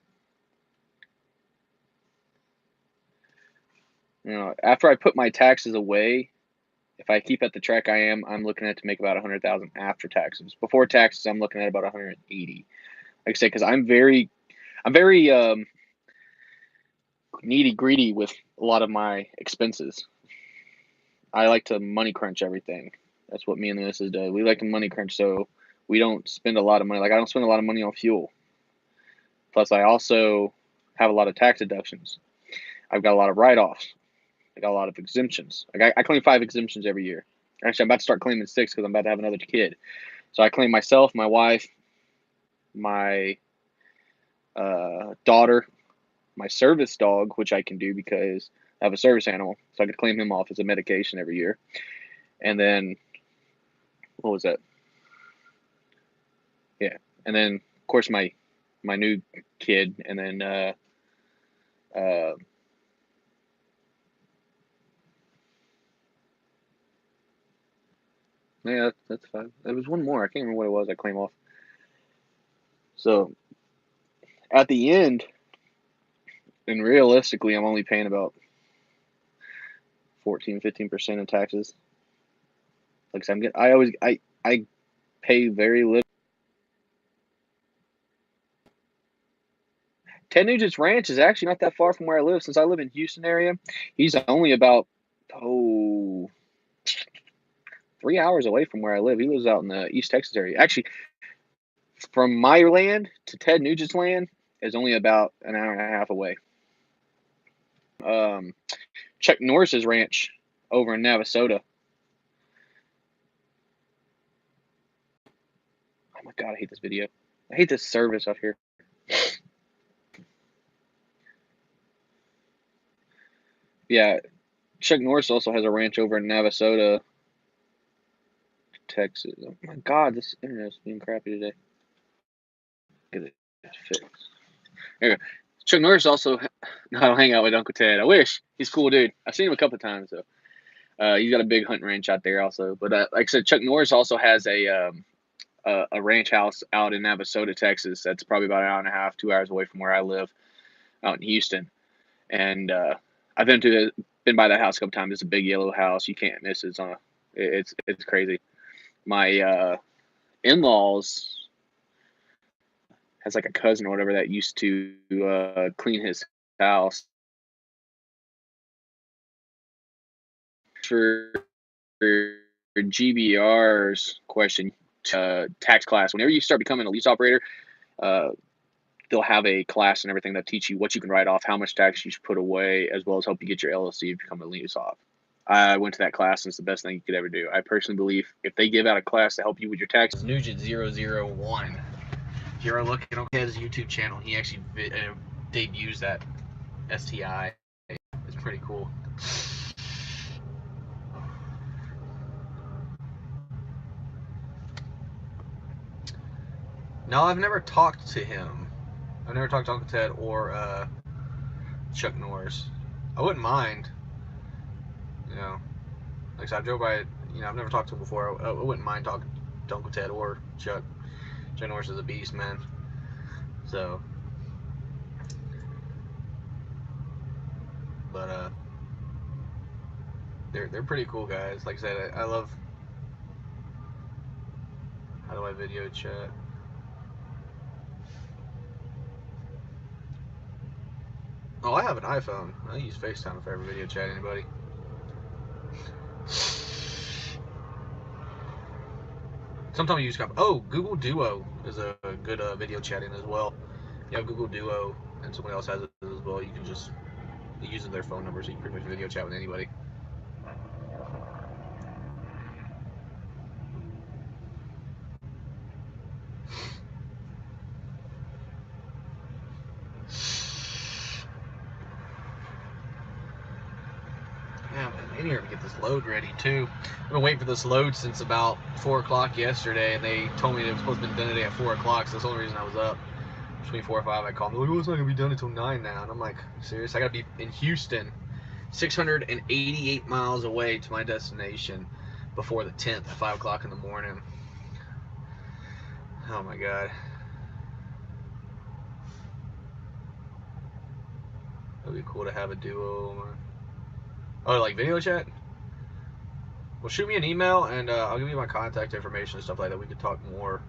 You know, after I put my taxes away, if I keep at the track I am, I'm looking at to make about 100,000 after taxes. Before taxes, I'm looking at about 180. Like I said, because I'm very needy greedy with a lot of my expenses. I like to money crunch everything. That's what me and the missus do. We like to money crunch, so we don't spend a lot of money. Like I don't spend a lot of money on fuel. Plus, I also have a lot of tax deductions. I've got a lot of write-offs. I got a lot of exemptions. I claim 5 exemptions every year. Actually, I'm about to start claiming 6 because I'm about to have another kid. So I claim myself, my wife, my daughter, my service dog, which I can do because I have a service animal, so I could claim him off as a medication every year. And then, what was that? Yeah, and then of course my new kid, and then yeah, that's fine. There was one more. I can't remember what it was. I claim off. So at the end, and realistically, I'm only paying about 14-15% in taxes. Like I said, I pay very little. Ted Nugent's ranch is actually not that far from where I live. Since I live in Houston area, he's only about 3 hours away from where I live. He lives out in the East Texas area. Actually, from my land to Ted Nugent's land is only about an hour and a half away. Chuck Norris's ranch over in Navasota. Oh my god, I hate this video. I hate this service up here. Yeah, Chuck Norris also has a ranch over in Navasota, Texas. Oh my god, this internet's being crappy today. Get it fixed. There you go. Chuck Norris also. No, I don't hang out with Uncle Ted. I wish. He's a cool dude. I've seen him a couple of times though. He's got a big hunting ranch out there also. But like I said, Chuck Norris also has a ranch house out in Navasota, Texas. That's probably about an hour and a half, 2 hours away from where I live, out in Houston. And I've been by that house a couple times. It's a big yellow house. You can't miss it. It's crazy. My in-laws has like a cousin or whatever that used to clean his house for GBR's question. Tax class. Whenever you start becoming a lease operator, they'll have a class and everything that teach you what you can write off, how much tax you should put away, as well as help you get your LLC to become a lease op. I went to that class, and it's the best thing you could ever do. I personally believe if they give out a class to help you with your taxes, Nugent001. If you're looking at his YouTube channel, he actually debuts that STI. It's pretty cool. No, I've never talked to him. I've never talked to Uncle Ted or Chuck Norris. I wouldn't mind. You know, like I said, I've drove by. You know, I've never talked to him before. I wouldn't mind talking Uncle Ted or Chuck. Chuck Norris is a beast, man. So, but they're pretty cool guys. Like I said, I love. How do I video chat? Oh, I have an iPhone. I use FaceTime if I ever video chat anybody. Sometimes you use Skype. Oh, Google Duo is a good video chatting as well. You have Google Duo and somebody else has it as well. You can just use their phone number, so you can pretty much video chat with anybody. Yeah, I'm in here to get this load ready too. I've been waiting for this load since about 4 o'clock yesterday, and they told me it was supposed to be done today at 4 o'clock, so that's the only reason I was up. Between 4 or 5, I called them. Like, oh, it's not going to be done until 9 now. And I'm like, serious? I got to be in Houston, 688 miles away to my destination before the 10th at 5 o'clock in the morning. Oh my God. It'd be cool to have a duo. Oh, like video chat? Well, shoot me an email and I'll give you my contact information and stuff like that. We could talk more.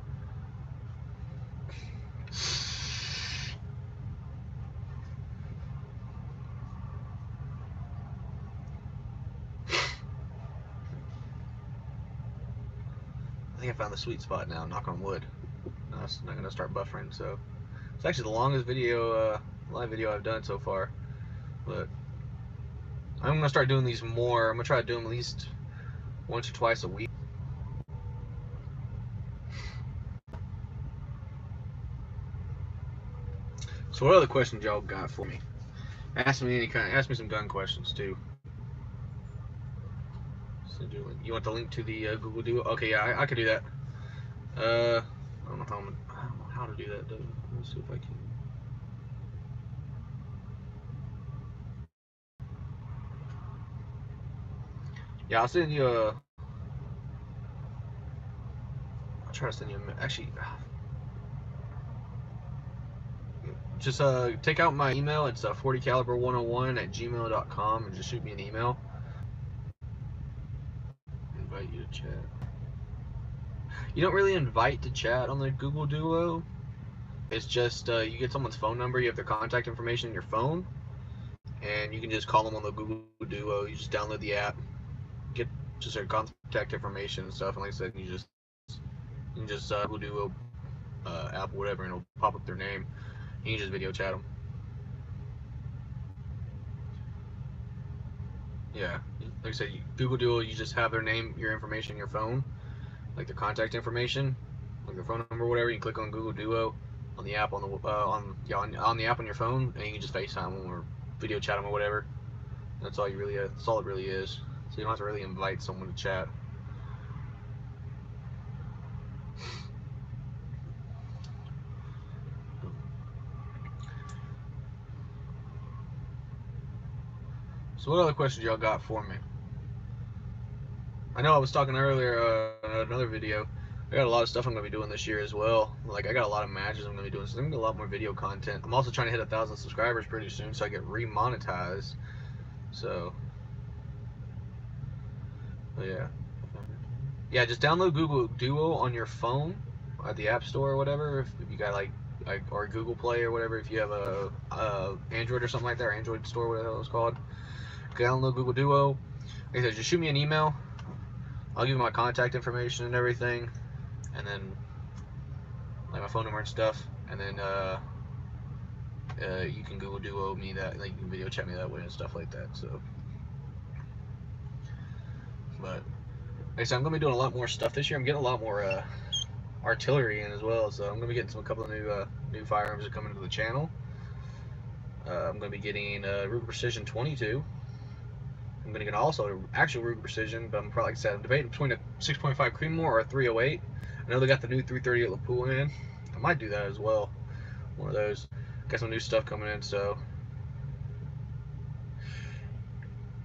I think I found the sweet spot now, knock on wood. No, it's not going to start buffering, so. It's actually the longest video, live video I've done so far. But I'm going to start doing these more. I'm going to try to do them at least once or twice a week. So what other questions y'all got for me? Ask me some gun questions too. You want the link to the Google Duo? Okay, yeah, I could do that. I don't know how to do that though. Let me see if I can. Yeah, I'll send you a. I'll try to send you a. Actually, just take out my email. It's 40caliber101@gmail.com, and just shoot me an email. Invite you to chat. You don't really invite to chat on the Google Duo. It's just you get someone's phone number, you have their contact information in your phone, and you can just call them on the Google Duo. You just download the app, get just their contact information and stuff, and like I said, you can just Google Duo app, whatever, and it'll pop up their name. You can just video chat them. Yeah, like I said, Google Duo, you just have their name, your information in your phone, like their contact information, like their phone number, whatever. You click on Google Duo on the app on the on the app on your phone, and you can just FaceTime them or video chat them or whatever. That's all it really is. So you don't have to really invite someone to chat. So what other questions y'all got for me? I know I was talking earlier in another video. I got a lot of stuff I'm going to be doing this year as well. Like, I got a lot of matches I'm going to be doing, so I'm going to do a lot more video content. I'm also trying to hit 1,000 subscribers pretty soon, so I get remonetized. So, yeah. Yeah, just download Google Duo on your phone at the App Store or whatever. If you got like or Google Play or whatever, if you have a Android or something like that, or Android Store, whatever the hell it's called. Download Google Duo. Like I said, just shoot me an email. I'll give you my contact information and everything, and then like my phone number and stuff, and then you can Google Duo me that, like you can video chat me that way and stuff like that. So, but like I said, I'm gonna be doing a lot more stuff this year. I'm getting a lot more artillery in as well, so I'm gonna be getting a couple of new firearms that come into the channel. I'm gonna be getting Ruger Precision 22. I'm gonna get also actual Ruger Precision, but I'm probably, like I said, I'm debating between a 6.5 Creedmoor or a 308. I know they got the new 330 at Lapua in. I might do that as well. One of those. Got some new stuff coming in, so.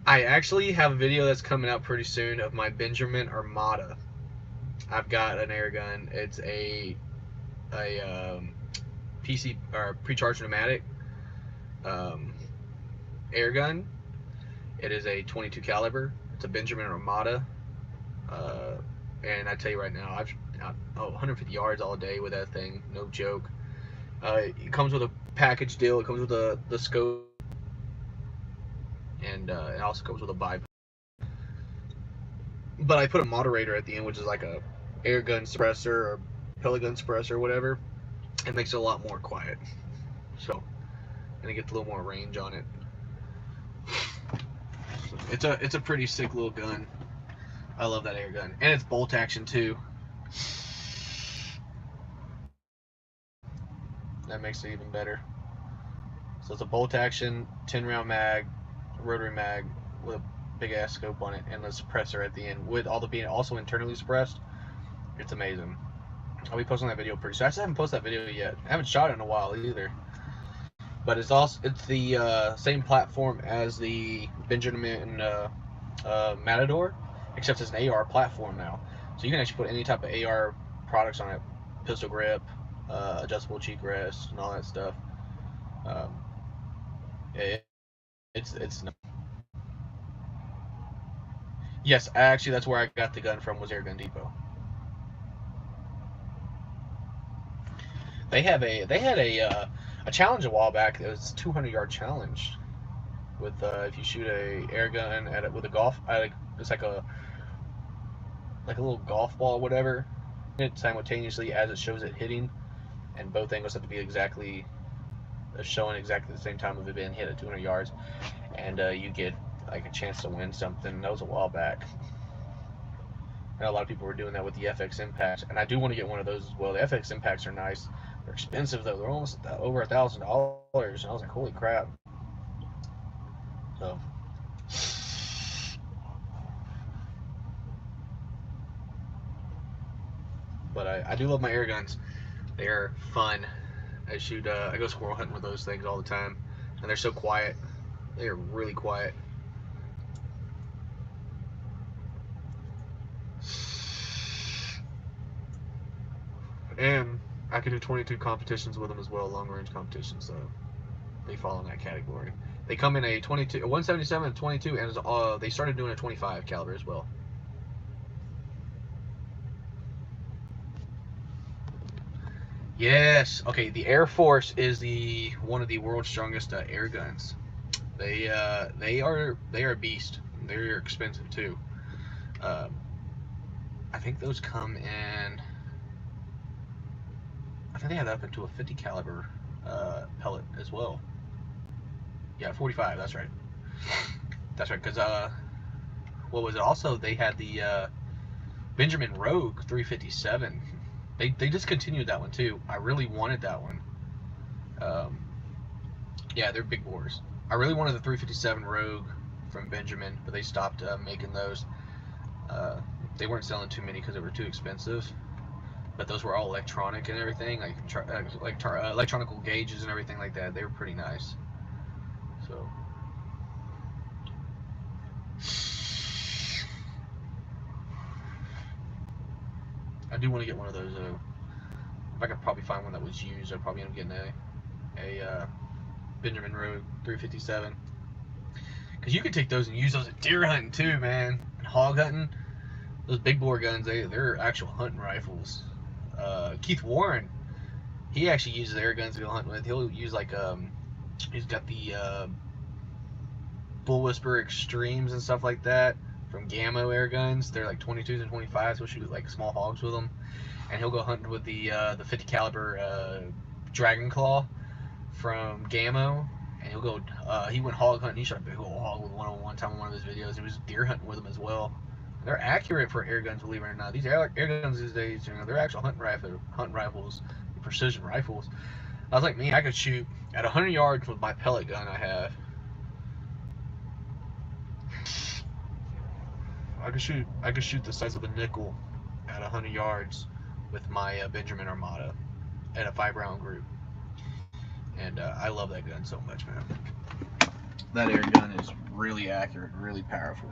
I actually have a video that's coming out pretty soon of my Benjamin Armada. I've got an air gun. It's a PC or pre-charged pneumatic um, air gun. It is a 22 caliber. It's a Benjamin Armata. Uh, and I tell you right now, I've 150 yards all day with that thing. No joke. It comes with a package deal. It comes with the scope, and it also comes with a bipod. But I put a moderator at the end, which is like a air gun suppressor or pellet gun suppressor or whatever. It makes it a lot more quiet. So, and it gets a little more range on it. It's a pretty sick little gun. I love that air gun, and it's bolt action too. That makes it even better. So it's a bolt action, 10 round mag, rotary mag with a big ass scope on it, and the suppressor at the end with all the being also internally suppressed. It's amazing. I'll be posting that video pretty soon. I actually haven't posted that video yet. I haven't shot it in a while either. But it's the same platform as the Benjamin Matador, except it's an AR platform now. So you can actually put any type of AR products on it, pistol grip, adjustable cheek rest, and all that stuff. Um, it's yes, actually that's where I got the gun from, was Air Gun Depot. They had a challenge a while back. It was a 200-yard challenge with if you shoot a air gun at it with a golf, it's like a little golf ball or whatever, it simultaneously as it shows it hitting, and both angles have to be exactly showing exactly the same time of it being hit at 200 yards, and you get like a chance to win something. That was a while back. And a lot of people were doing that with the FX Impacts, and I do want to get one of those as well. The FX Impacts are nice. They're expensive though. They're almost over $1,000, and I was like, holy crap. So, but I do love my air guns. They are fun. I go squirrel hunting with those things all the time, and they're so quiet. They are really quiet. And I can do 22 competitions with them as well, long range competitions. So they fall in that category. They come in a 22, a 177, and 22, and they started doing a 25 caliber as well. Yes. Okay. The Air Force is one of the world's strongest air guns. They are a beast. They're expensive too. Um, I think those come in. I think they had up into a 50 caliber pellet as well. Yeah, 45. That's right. That's right. Because what was it? Also, they had the Benjamin Rogue 357. They discontinued that one too. I really wanted that one. Um, yeah, they're big bores. I really wanted the 357 Rogue from Benjamin, but they stopped making those. They weren't selling too many because they were too expensive. But those were all electronic and everything, like electronical gauges and everything like that. They were pretty nice. So. I do want to get one of those. If I could probably find one that was used, I'd probably end up getting a Benjamin Rogue 357. Because you could take those and use those at deer hunting too, man. And hog hunting. Those big bore guns, they're actual hunting rifles. Keith Warren, he actually uses air guns to go hunting with. He'll use he's got the Bull Whisperer Extremes and stuff like that from Gammo air guns. They're like 22s and 25s. He'll shoot like small hogs with them, and he'll go hunting with the 50 caliber Dragon Claw from Gammo, and he'll go. He went hog hunting. He shot a big old hog with one time on one of his videos. He was deer hunting with them as well. They're accurate for air guns, believe it or not. These air guns these days, they're actual hunting rifles, precision rifles. I was like, man, I could shoot at 100 yards with my pellet gun I have. I could shoot the size of a nickel at 100 yards with my Benjamin Armata at a 5-round group. And I love that gun so much, man. That air gun is really accurate, really powerful.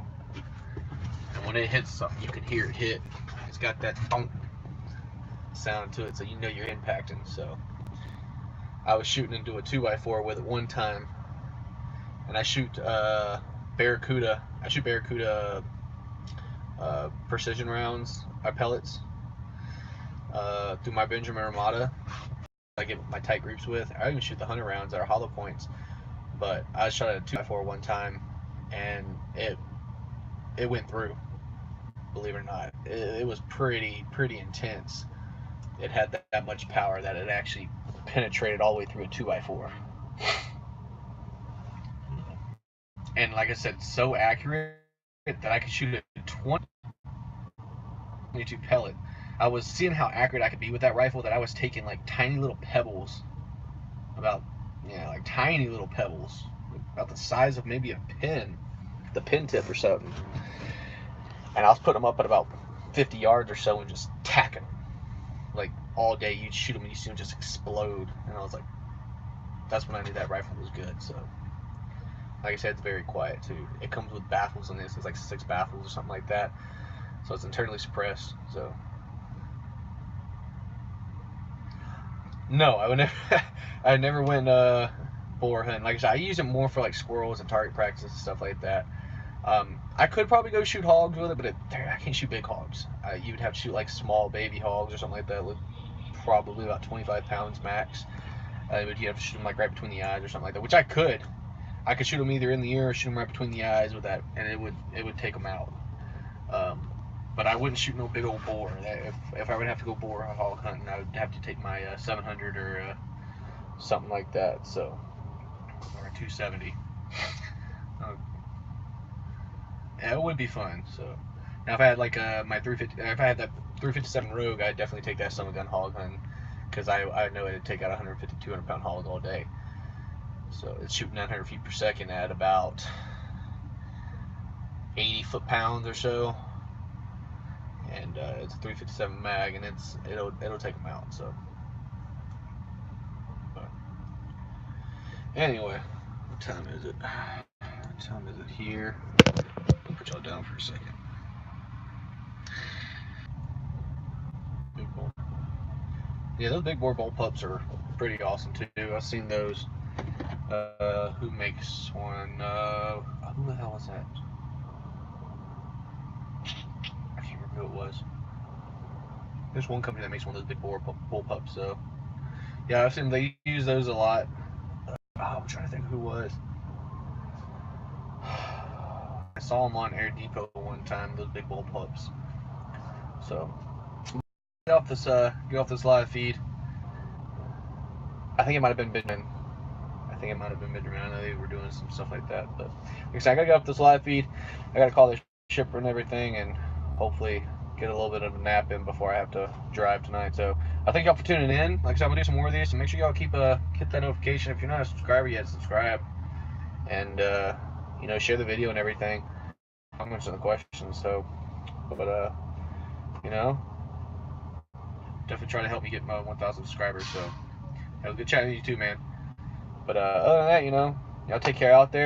And when it hits something, you can hear it hit. it's got that thunk sound to it, so you know you're impacting. So I was shooting into a 2x4 with it one time, and I shoot Barracuda. I shoot Barracuda precision rounds, pellets, through my Benjamin Ramada. I get my tight groups with. I even shoot the 100 rounds that are hollow points. But I shot at a 2x4 one time, and it went through. Believe it or not, it was pretty intense. It had that much power that it actually penetrated all the way through a 2x4. And like I said, so accurate that I could shoot a 22 pellet. I was seeing how accurate I could be with that rifle, that I was taking like tiny little pebbles, like tiny little pebbles, about the size of maybe a pin, the pin tip or something. And I was putting them up at about 50 yards or so and just tacking. Like all day, you'd shoot them and you see them just explode. And I was like, that's when I knew that rifle was good. So, like I said, it's very quiet too. It comes with baffles in this. It's like 6 baffles or something like that. So it's internally suppressed. So, no, I would never. I never went boar hunting. Like I said, I use it more for like squirrels and target practice and stuff like that. I could probably go shoot hogs with it, but I can't shoot big hogs. You would have to shoot like small baby hogs or something like that with probably about 25 pounds max. But you have to shoot them like right between the eyes or something like that, which I could. I could shoot them either in the ear or shoot them right between the eyes with that, and it would take them out. But I wouldn't shoot no big old boar. If I would have to go boar hog hunting, I would have to take my 700 or something like that. So, or a 270. It would be fun. So now if I had like my 350, if I had that 357 Rogue, I'd definitely take that summer gun hog hunting, because I know it'd take out 150, 200 pound hog all day. So it's shooting 900 feet per second at about 80 foot-pounds or so, and it's a 357 mag, and it'll take them out. So, but anyway, what time is it? What time is it here? I'll put y'all down for a second. Big bull. Yeah, those big bore bullpups are pretty awesome too. I've seen those. Who makes one? Who the hell was that? I can't remember who it was. There's one company that makes one of those big bore bullpups. So yeah, I've seen they use those a lot. I'm trying to think who it was. I saw them on Air Depot one time. Those big bullpups. So get off this live feed. I think it might have been Benjamin. I know they were doing some stuff like that, but like I said, I gotta get off this live feed. I gotta call the shipper and everything, and hopefully get a little bit of a nap in before I have to drive tonight. So I thank y'all for tuning in. Like I said, I'm gonna do some more of these, and make sure y'all hit that notification. If you're not a subscriber yet, subscribe, and share the video and everything. I'm answering the questions. So, but definitely try to help me get my 1,000 subscribers. So have a good chat with you too, man. But other than that, y'all take care out there.